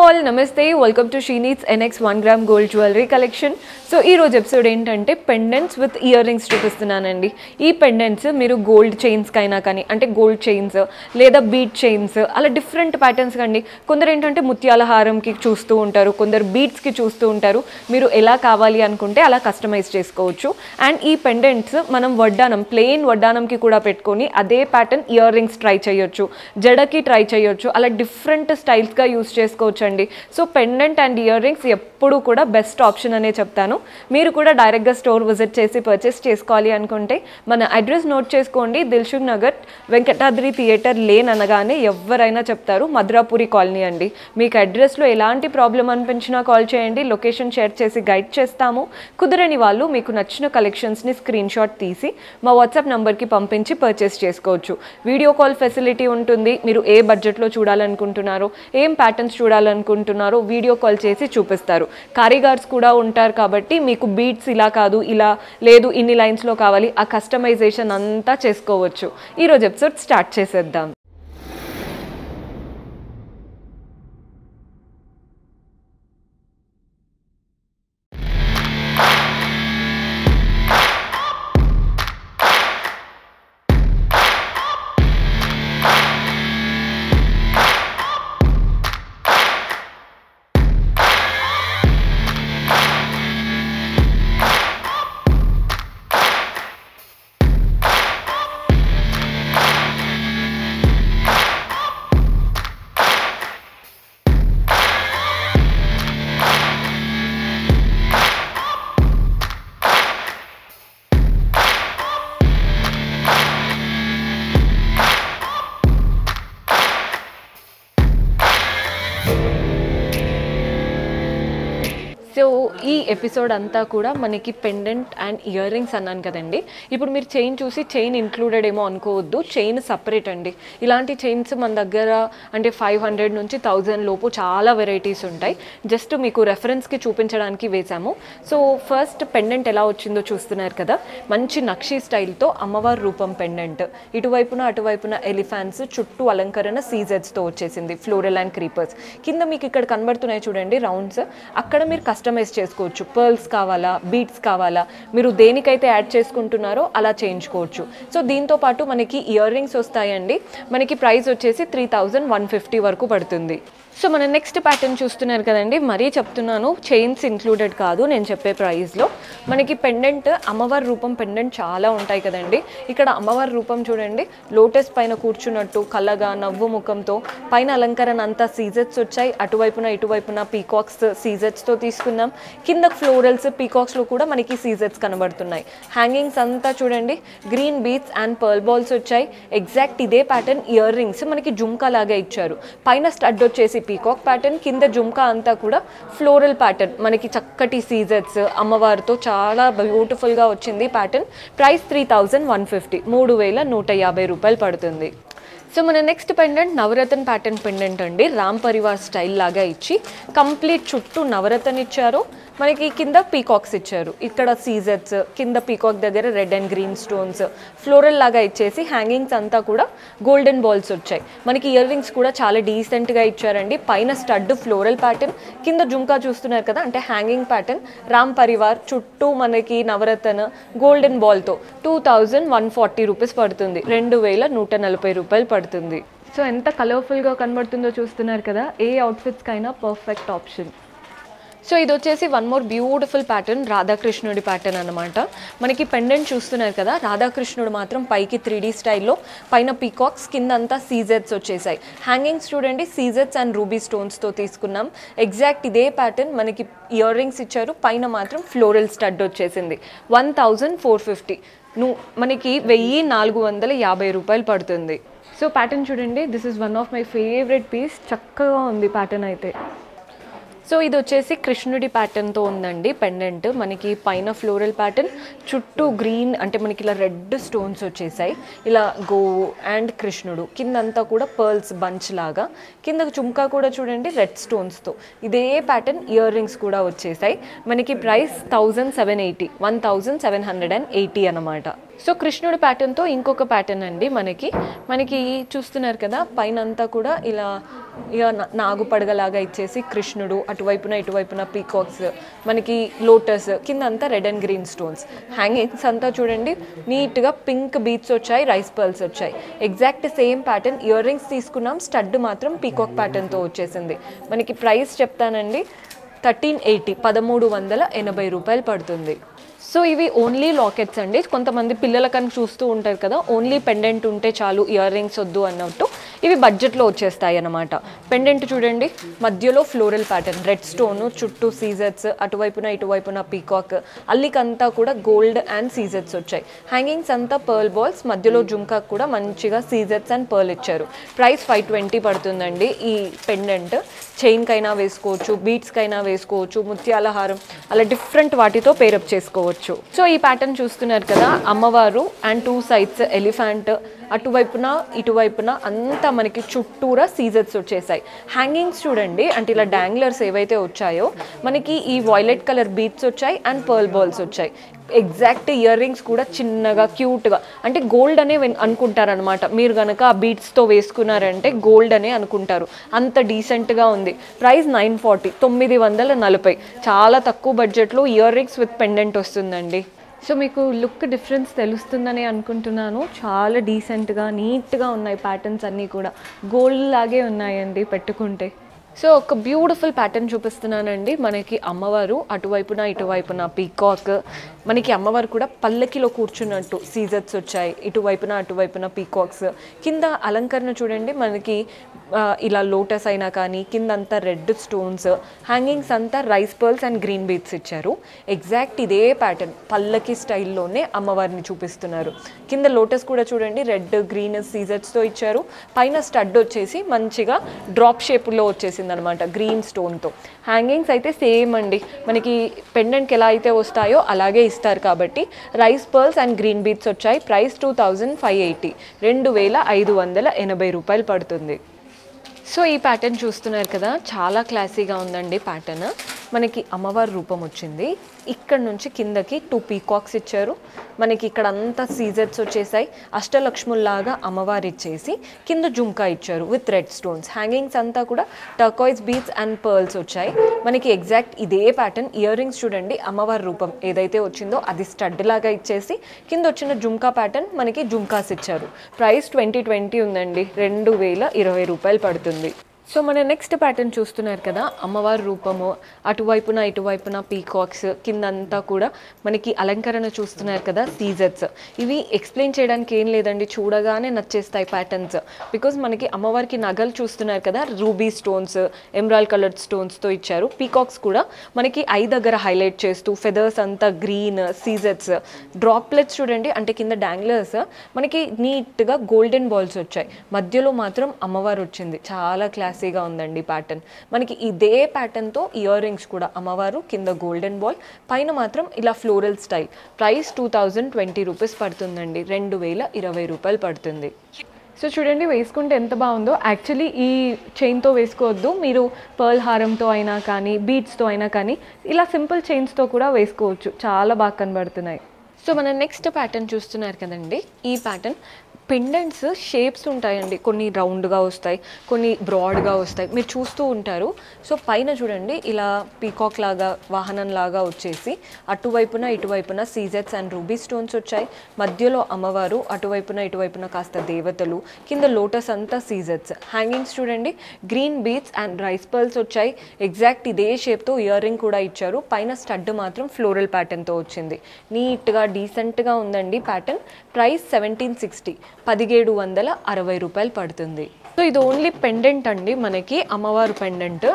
all, Namaste, welcome to She Needs NX 1 gram gold jewelry collection. So ee roju episode entante pendants with earrings చూపిస్తున్నానండి. ఈ pendants మీరు gold chains కైనా కానీ అంటే gold chains లేదా beat chains అలా different patterns కండి. కొందరు ఏంటంటే ముత్యాల హారంకి చూస్తూ ఉంటారు, కొందరు బీట్స్ కి చూస్తూ ఉంటారు. మీరు ఎలా కావాలి అనుకుంటే అలా కస్టమైజ్ చేసుకోవచ్చు. అండ్ ఈ pendants మనం వడ్డానం ప్లెయిన్ వడ్డానంకి కూడా పెట్టుకొని అదే ప్యాటర్న్ ఇయర్ రింగ్స్ ట్రై చేయొచ్చు, జడకి ట్రై చేయొచ్చు, అలా డిఫరెంట్ స్టైల్స్ గా యూస్ చేసుకోవచ్చండి. So pendant and ear rings ఎప్పుడు కూడా బెస్ట్ ఆప్షన్ అనే చెప్తాను. మీరు కూడా డైరెక్ట్గా స్టోర్ విజిట్ చేసి పర్చేస్ చేసుకోవాలి అనుకుంటే మన అడ్రస్ నోట్ చేసుకోండి. దిల్సుఖ్ నగర్ వెంకటాద్రి థియేటర్ లేన్ అనగానే ఎవరైనా చెప్తారు మధురాపురి కాలనీ అండి. మీకు అడ్రస్లో ఎలాంటి ప్రాబ్లం అనిపించినా కాల్ చేయండి, లొకేషన్ షేర్ చేసి గైడ్ చేస్తాము. కుదరని వాళ్ళు మీకు నచ్చిన కలెక్షన్స్ని స్క్రీన్ షాట్ తీసి మా వాట్సాప్ నెంబర్కి పంపించి పర్చేస్ చేసుకోవచ్చు. వీడియో కాల్ ఫెసిలిటీ ఉంటుంది. మీరు ఏ బడ్జెట్లో చూడాలనుకుంటున్నారో, ఏం ప్యాటర్న్స్ చూడాలనుకుంటున్నారో వీడియో కాల్ చేసి చూపిస్తారు. కారీగర్స్ కూడా ఉంటారు కాబట్టి మీకు బీట్స్ ఇలా కాదు, ఇలా లేదు, ఇన్ని లైన్స్లో కావాలి, ఆ కస్టమైజేషన్ అంతా చేసుకోవచ్చు. ఈరోజు ఎపిసోడ్ స్టార్ట్ చేసేద్దాం. సో ఈ ఎపిసోడ్ అంతా కూడా మనకి పెండెంట్ అండ్ ఇయర్ రింగ్స్ అన్నాను కదండి. ఇప్పుడు మీరు చైన్ చూసి చైన్ ఇంక్లూడెడ్ ఏమో అనుకోవద్దు, చైన్ సపరేట్ అండి. ఇలాంటి చైన్స్ మన దగ్గర అంటే 500 నుంచి 1000 లోపు చాలా వెరైటీస్ ఉంటాయి. జస్ట్ మీకు రెఫరెన్స్కి చూపించడానికి వేసాము. సో ఫస్ట్ పెండెంట్ ఎలా వచ్చిందో చూస్తున్నారు కదా, మంచి నక్షీ స్టైల్తో అమ్మవారి రూపం పెండెంట్. ఇటువైపున అటువైపున ఎలిఫాంట్స్, చుట్టూ అలంకరణ సీజెడ్స్తో వచ్చేసింది, ఫ్లోరల్ అండ్ క్రీపర్స్. కింద మీకు ఇక్కడ కనబడుతున్నాయి చూడండి రౌండ్స్, అక్కడ మీరు కస్టమైజ్ చేసుకోవచ్చు. పర్ల్స్ కావాలా, బీట్స్ కావాలా, మీరు దేనికైతే యాడ్ చేసుకుంటున్నారో అలా చేయించుకోవచ్చు. సో దీంతో పాటు మనకి ఇయర్ రింగ్స్ వస్తాయండి. మనకి ప్రైస్ వచ్చేసి 3150 వరకు పడుతుంది. సో మన నెక్స్ట్ ప్యాటర్న్ చూస్తున్నారు కదండి, మరీ చెప్తున్నాను చైన్స్ ఇంక్లూడెడ్ కాదు నేను చెప్పే ప్రైస్లో. మనకి పెండెంట్ అమ్మవారి రూపం పెండెంట్ చాలా ఉంటాయి కదండి. ఇక్కడ అమ్మవారి రూపం చూడండి, లోటస్ పైన కూర్చున్నట్టు కలగా నవ్వు ముఖంతో, పైన అలంకరణ అంతా సీజెట్స్ వచ్చాయి. అటువైపున ఇటువైపున పీకాక్స్ సీజెట్స్తో తీసుకున్నాం. కింద ఫ్లోరల్స్ పీకాక్స్లో కూడా మనకి సీజెట్స్ కనబడుతున్నాయి. హ్యాంగింగ్స్ అంతా చూడండి, green beats and pearl balls వచ్చాయి. ఎగ్జాక్ట్ ఇదే ప్యాటర్న్ ఇయర్ రింగ్స్ మనకి జుమ్కా లాగా ఇచ్చారు. పైన స్టడ్ వచ్చేసి పీకాక్ ప్యాటర్న్, కింద జుమ్కా అంతా కూడా ఫ్లోరల్ ప్యాటర్న్, మనకి చక్కటి సీజెట్స్ అమ్మవారితో చాలా బ్యూటిఫుల్గా వచ్చింది ప్యాటర్న్. ప్రైస్ 3150, 3150 రూపాయలు పడుతుంది. సో మన నెక్స్ట్ పెండెంట్ నవరత్న ప్యాటర్న్ పెండెంట్ అండి. రామ్ పరివార్ స్టైల్ లాగా ఇచ్చి కంప్లీట్ చుట్టూ నవరత్న ఇచ్చారు. మనకి కింద పీకాక్స్ ఇచ్చారు, ఇక్కడ సీజెట్స్, కింద పీకాక్ దగ్గర red and green stones, floral లాగా ఇచ్చేసి హ్యాంగింగ్స్ అంతా కూడా గోల్డెన్ బాల్స్ వచ్చాయి. మనకి ఇయర్ రింగ్స్ కూడా చాలా డీసెంట్గా ఇచ్చారండి. పైన స్టడ్ ఫ్లోరల్ ప్యాటర్న్, కింద జుమ్కా చూస్తున్నారు కదా అంటే హ్యాంగింగ్ ప్యాటర్న్. రామ్ పరివార్ చుట్టూ మనకి నవరత్న గోల్డెన్ బాల్తో 2140 రూపీస్ పడుతుంది, 2140 రూపాయలు పడుతుంది. సో ఎంత కలర్ఫుల్గా కనబడుతుందో చూస్తున్నారు కదా, ఏ అవుట్ఫిట్స్కైనా పర్ఫెక్ట్ ఆప్షన్. సో ఇది వచ్చేసి వన్ మోర్ బ్యూటిఫుల్ ప్యాటర్న్, రాధాకృష్ణుడి ప్యాటర్న్ అనమాట. మనకి పెండెంట్ చూస్తున్నారు కదా, రాధాకృష్ణుడు మాత్రం పైకి 3D స్టైల్లో, పైన పీకాక్స్, కింద అంతా సీజెట్స్ వచ్చేసాయి. హ్యాంగింగ్స్ చూడండి, సీజెట్స్ అండ్ రూబీ స్టోన్స్తో తీసుకున్నాం. ఎగ్జాక్ట్ ఇదే ప్యాటర్న్ మనకి ఇయర్ రింగ్స్ ఇచ్చారు, పైన మాత్రం ఫ్లోరల్ స్టడ్ వచ్చేసింది. 1450, మనకి 1450 రూపాయలు పడుతుంది. సో ప్యాటర్న్ చూడండి, this is one of my favourite piece, చక్కగా ఉంది ప్యాటర్న్ అయితే. సో ఇది వచ్చేసి కృష్ణుడి ప్యాటర్న్తో ఉందండి పెండెంట్. మనకి పైన ఫ్లోరల్ ప్యాటర్న్, చుట్టూ గ్రీన్ అంటే మనకి ఇలా రెడ్ స్టోన్స్ వచ్చేసాయి, ఇలా గోవు అండ్ కృష్ణుడు, కిందంతా కూడా పర్ల్స్ బంచ్ లాగా, కింద చుమ్కా కూడా చూడండి రెడ్ స్టోన్స్తో. ఇదే ప్యాటర్న్ ఇయర్ రింగ్స్ కూడా వచ్చేసాయి. మనకి ప్రైస్ 1780 అనమాట. సో కృష్ణుడి ప్యాటర్న్తో ఇంకొక ప్యాటర్న్ అండి మనకి చూస్తున్నారు కదా, పైన అంతా కూడా ఇలా ఇక నాగు పడగలాగా ఇచ్చేసి కృష్ణుడు, అటువైపున ఇటువైపున పీకాక్స్, మనకి లోటస్, కింద అంతా red and green stones. Hangings అంతా చూడండి నీట్గా పింక్ బీట్స్ వచ్చాయి, రైస్ పర్ల్స్ వచ్చాయి. Exact same pattern. Ear rings తీసుకున్నాం, స్టడ్ మాత్రం పీకాక్ ప్యాటర్న్తో వచ్చేసింది. మనకి ప్రైస్ చెప్తానండి 1380, 1380 రూపాయలు పడుతుంది. సో ఇవి ఓన్లీ లాకెట్స్ అండి. కొంతమంది పిల్లలకని చూస్తూ ఉంటారు కదా, ఓన్లీ పెండెంట్ ఉంటే చాలు, ఇయర్ రింగ్స్ వద్దు అన్నట్టు. ఇవి బడ్జెట్లో వచ్చేస్తాయి అన్నమాట. పెండెంట్ చూడండి, మధ్యలో ఫ్లోరల్ ప్యాటర్న్, రెడ్ స్టోన్, చుట్టూ సీజర్స్, అటువైపున ఇటువైపున పీకాక్, అల్లికంతా కూడా గోల్డ్ అండ్ సీజర్స్ వచ్చాయి. హ్యాంగింగ్స్ అంతా పర్ల్ బాల్స్, మధ్యలో జుంకా కూడా మంచిగా సీజర్స్ అండ్ పర్ల్ ఇచ్చారు. ప్రైస్ 520 పడుతుందండి. ఈ పెండెంట్ చైన్కైనా వేసుకోవచ్చు, బీట్స్కైనా వేసుకోవచ్చు, ముత్యాల హారం, అలా డిఫరెంట్ వాటితో పేరప్ చేసుకోవచ్చు. సో ఈ ప్యాటర్న్ చూస్తున్నారు కదా, అమ్మవారు అండ్ 2 సైడ్స్ ఎలిఫెంట్, అటువైపున ఇటువైపున అంతా మనకి చుట్టూరా సీజర్స్ వచ్చేసాయి. హ్యాంగింగ్స్ చూడండి, అంటే ఇలా డాంగ్లర్స్ ఏవైతే వచ్చాయో మనకి ఈ వైలెట్ కలర్ బీట్స్ వచ్చాయి అండ్ పర్ల్ బాల్స్ వచ్చాయి. ఎగ్జాక్ట్ ఇయర్ రింగ్స్ కూడా చిన్నగా క్యూట్గా, అంటే గోల్డ్ అనే అనుకుంటారనమాట. మీరు కనుక ఆ బీట్స్తో వేసుకున్నారంటే గోల్డ్ అనే అనుకుంటారు, అంత డీసెంట్గా ఉంది. ప్రైస్ 940, 940. చాలా తక్కువ బడ్జెట్లో ఇయర్ రింగ్స్ విత్ పెండెంట్ వస్తుందండి. సో మీకు లుక్ డిఫరెన్స్ తెలుస్తుందని అనుకుంటున్నాను. చాలా డీసెంట్గా నీట్గా ఉన్నాయి ప్యాటర్న్స్ అన్నీ కూడా, గోల్డ్ లాగే ఉన్నాయండి పెట్టుకుంటే. సో ఒక బ్యూటిఫుల్ ప్యాటర్న్ చూపిస్తున్నానండి. మనకి అమ్మవారు అటువైపున ఇటువైపున పీకాక్, మనకి అమ్మవారు కూడా పల్లకిలో కూర్చున్నట్టు సీజర్స్ వచ్చాయి, ఇటువైపున అటువైపున పీకాక్స్. కింద అలంకరణ చూడండి, మనకి ఇలా లోటస్ అయినా కానీ కింద అంతా రెడ్ స్టోన్స్, హ్యాంగింగ్స్ అంతా rice pearls and green beats ఇచ్చారు. ఎగ్జాక్ట్ ఇదే ప్యాటర్న్ పల్లకి స్టైల్లోనే అమ్మవారిని చూపిస్తున్నారు. కింద లోటస్ కూడా చూడండి రెడ్ గ్రీన్ సీజర్స్తో ఇచ్చారు. పైన స్టడ్ వచ్చేసి మంచిగా డ్రాప్ షేప్లో వచ్చేసింది అనమాట, గ్రీన్ స్టోన్తో. హ్యాంగింగ్స్ అయితే సేమ్ అండి, మనకి పెండెంట్కి ఎలా అయితే వస్తాయో అలాగే ఇస్తారు కాబట్టి rice pearls and green beats వచ్చాయి. ప్రైస్ 2580, 2580 రూపాయలు పడుతుంది. సో ఈ ప్యాటర్న్ చూస్తున్నారు కదా, చాలా క్లాసీగా ఉందండి ప్యాటర్న్. మనకి అమ్మవారి రూపం వచ్చింది, ఇక్కడ నుంచి కిందకి 2 పీకాక్స్ ఇచ్చారు. మనకి ఇక్కడ అంతా సీజర్స్ వచ్చేసాయి, అష్టలక్ష్ముల్లాగా అమ్మవారు ఇచ్చేసి కింద జుంకా ఇచ్చారు విత్ రెడ్ స్టోన్స్. హ్యాంగింగ్స్ అంతా కూడా టర్కాయిస్ బీట్స్ అండ్ పర్ల్స్ వచ్చాయి. మనకి ఎగ్జాక్ట్ ఇదే ప్యాటర్న్. ఇయర్ రింగ్స్ చూడండి, అమ్మవారి రూపం ఏదైతే వచ్చిందో అది స్టడ్ లాగా ఇచ్చేసి కింద వచ్చిన జుంకా ప్యాటర్న్ మనకి జుంకాస్ ఇచ్చారు. ప్రైస్ 2020 ఉందండి, 2020 రూపాయలు పడుతుంది. సో మన నెక్స్ట్ ప్యాటర్న్ చూస్తున్నారు కదా, అమ్మవారి రూపము, అటువైపున ఇటువైపున పీకాక్స్, కిందంతా కూడా మనకి అలంకరణ చూస్తున్నారు కదా సీజర్స్. ఇవి ఎక్స్ప్లెయిన్ చేయడానికి ఏం లేదండి, చూడగానే నచ్చేస్తాయి ప్యాటర్న్స్. బికాజ్ మనకి అమ్మవారికి నగలు చూస్తున్నారు కదా, రూబీ స్టోన్స్, ఎమరాల్డ్ కలర్డ్ స్టోన్స్తో ఇచ్చారు. పీకాక్స్ కూడా మనకి ఐ దగ్గర హైలైట్ చేస్తూ, ఫెదర్స్ అంతా గ్రీన్ సీజర్స్, డ్రాప్లెట్స్ చూడండి, అంటే కింద డాంగ్లర్స్ మనకి నీట్గా గోల్డెన్ బాల్స్ వచ్చాయి. మధ్యలో మాత్రం అమ్మవారు వచ్చింది, చాలా క్లాసీగా ఉందండి ప్యాటర్న్. మనకి ఇదే ప్యాటర్న్తో ఇయర్ రింగ్స్ కూడా అమ్మవారు, కింద గోల్డెన్ బాల్, పైన మాత్రం ఇలా ఫ్లోరల్ స్టైల్. ప్రైస్ 2020 రూపీస్ పడుతుందండి, 2020 రూపాయలు పడుతుంది. సో చూడండి వేసుకుంటే ఎంత బాగుందో. యాక్చువల్లీ ఈ చైన్తో వేసుకోవద్దు, మీరు పర్ల్ హారంతో అయినా కానీ బీడ్స్తో అయినా కానీ ఇలా సింపుల్ చైన్స్తో కూడా వేసుకోవచ్చు, చాలా బాగా కనబడుతున్నాయి. సో మన నెక్స్ట్ ప్యాటర్న్ చూస్తున్నారు కదండి, ఈ ప్యాటర్న్ పెండెంట్స్ షేప్స్ ఉంటాయండి, కొన్ని రౌండ్గా వస్తాయి, కొన్ని బ్రాడ్గా వస్తాయి, మీరు చూస్తూ ఉంటారు. సో పైన చూడండి ఇలా పీకాక్ లాగా, వాహనం లాగా వచ్చేసి అటువైపున ఇటువైపున సీజర్స్ అండ్ రూబీ స్టోన్స్ వచ్చాయి. మధ్యలో అమ్మవారు, అటువైపున ఇటువైపున కాస్త దేవతలు, కింద లోటస్ అంతా సీజర్స్. హ్యాంగింగ్స్ చూడండి green beats and rice pearls వచ్చాయి. ఎగ్జాక్ట్ ఇదే షేప్తో ఇయర్ రింగ్ కూడా ఇచ్చారు. పైన స్టడ్ మాత్రం ఫ్లోరల్ ప్యాటర్న్తో వచ్చింది. నీట్గా డీసెంట్గా ఉందండి ప్యాటర్న్. ప్రైస్ 1760, 1760 రూపాయలు పడుతుంది. సో ఇది ఓన్లీ పెండెంట్ అండి, మనకి అమ్మవారు పెండెంట్.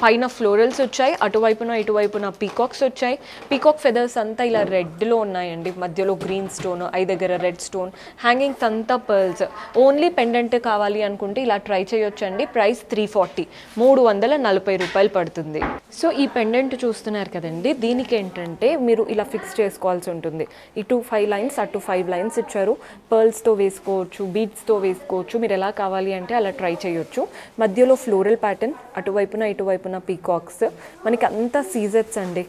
పైన ఫ్లోరల్స్ వచ్చాయి, అటువైపున ఇటువైపున పీకాక్స్ వచ్చాయి. పీకాక్ ఫెదర్స్ అంతా ఇలా రెడ్లో ఉన్నాయండి, మధ్యలో గ్రీన్ స్టోన్, ఐ దగ్గర రెడ్ స్టోన్. హ్యాంగింగ్స్ అంతా పర్ల్స్. ఓన్లీ పెండెంట్ కావాలి అనుకుంటే ఇలా ట్రై చేయొచ్చండి. ప్రైస్ 340, 340 రూపాయలు పడుతుంది. సో ఈ పెండెంట్ చూస్తున్నారు కదండి, దీనికి ఏంటంటే మీరు ఇలా ఫిక్స్ చేసుకోవాల్సి ఉంటుంది. ఇటు 5 లైన్స్, అటు 5 లైన్స్ ఇచ్చారు. పర్ల్స్తో వేసుకోవచ్చు, బీడ్స్తో వేసుకోవచ్చు, మీరు ఎలా కావాలి అంటే అలా ట్రై చేయొచ్చు. మధ్యలో ఫ్లోరల్ ప్యాటర్న్, అటువైపున ఇటువైపున పీకాక్స్, మనకి అంతా సీజర్స్ అండి.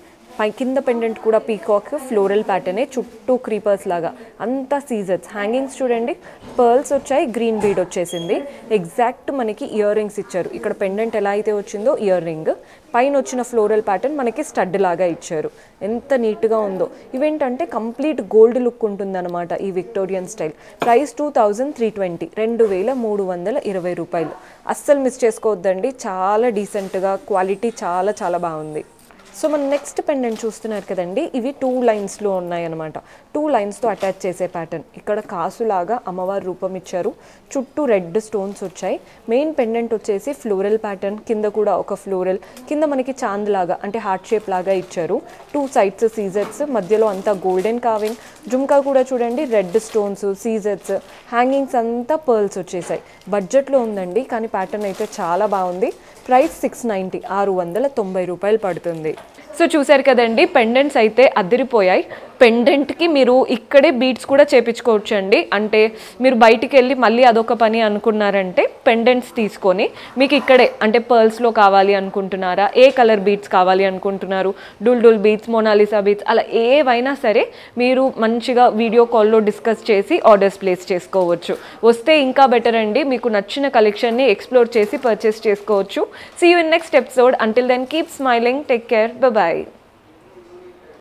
కింద పెండెంట్ కూడా పీకాక్ ఫ్లోరల్ ప్యాటర్నే, చుట్టూ క్రీపర్స్ లాగా అంతా సీజర్స్. హ్యాంగింగ్స్ చూడండి, పర్ల్స్ వచ్చాయి, గ్రీన్ బీడ్ వచ్చేసింది. ఎగ్జాక్ట్ మనకి ఇయర్ రింగ్స్ ఇచ్చారు. ఇక్కడ పెండెంట్ ఎలా అయితే వచ్చిందో ఇయర్ రింగ్, పైన వచ్చిన ఫ్లోరల్ ప్యాటర్న్ మనకి స్టడ్ లాగా ఇచ్చారు. ఎంత నీట్గా ఉందో. ఇవేంటంటే కంప్లీట్ గోల్డ్ లుక్ ఉంటుందన్నమాట ఈ విక్టోరియన్ స్టైల్. ప్రైస్ 2320, 2320 రూపాయలు. అస్సలు మిస్ చేసుకోవద్దండి, చాలా డీసెంట్గా, క్వాలిటీ చాలా చాలా బాగుంది. సో మన నెక్స్ట్ పెండెంట్ చూస్తున్నారు కదండి, ఇవి 2 లైన్స్లో ఉన్నాయన్నమాట. 2 లైన్స్తో అటాచ్ చేసే ప్యాటర్న్. ఇక్కడ కాసులాగా అమ్మవారి రూపం ఇచ్చారు, చుట్టూ రెడ్ స్టోన్స్ వచ్చాయి. మెయిన్ పెండెంట్ వచ్చేసి ఫ్లోరల్ ప్యాటర్న్, కింద కూడా ఒక ఫ్లోరల్, కింద మనకి చాంద్ లాగా అంటే హార్ట్ షేప్ లాగా ఇచ్చారు. 2 సైడ్స్ సీజర్స్, మధ్యలో అంతా గోల్డెన్ కావింగ్. జుమ్కా కూడా చూడండి, రెడ్ స్టోన్స్, సీజర్స్, హ్యాంగింగ్స్ అంతా పర్ల్స్ వచ్చేసాయి. బడ్జెట్లో ఉందండి, కానీ ప్యాటర్న్ అయితే చాలా బాగుంది. ప్రైస్ 690, 690 రూపాయలు పడుతుంది. సో చూసారు కదండి, పెండెంట్స్ అయితే అదిరిపోయాయి. పెండెంట్కి మీరు ఇక్కడే బీడ్స్ కూడా చేపించుకోవచ్చు అండి. అంటే మీరు బయటికి వెళ్ళి మళ్ళీ అదొక పని అనుకున్నారంటే పెండెంట్స్ తీసుకొని మీకు ఇక్కడే, అంటే పర్ల్స్లో కావాలి అనుకుంటున్నారా, ఏ కలర్ బీడ్స్ కావాలి అనుకుంటున్నారు, డుల్ బీడ్స్, మోనాలిసా బీడ్స్, అలా ఏవైనా సరే మీరు మంచిగా వీడియో కాల్లో డిస్కస్ చేసి ఆర్డర్స్ ప్లేస్ చేసుకోవచ్చు. వస్తే ఇంకా బెటర్ అండి, మీకు నచ్చిన కలెక్షన్ని ఎక్స్ప్లోర్ చేసి పర్చేస్ చేసుకోవచ్చు. See you in next episode. Until then, keep smiling. Take care. Bye-bye.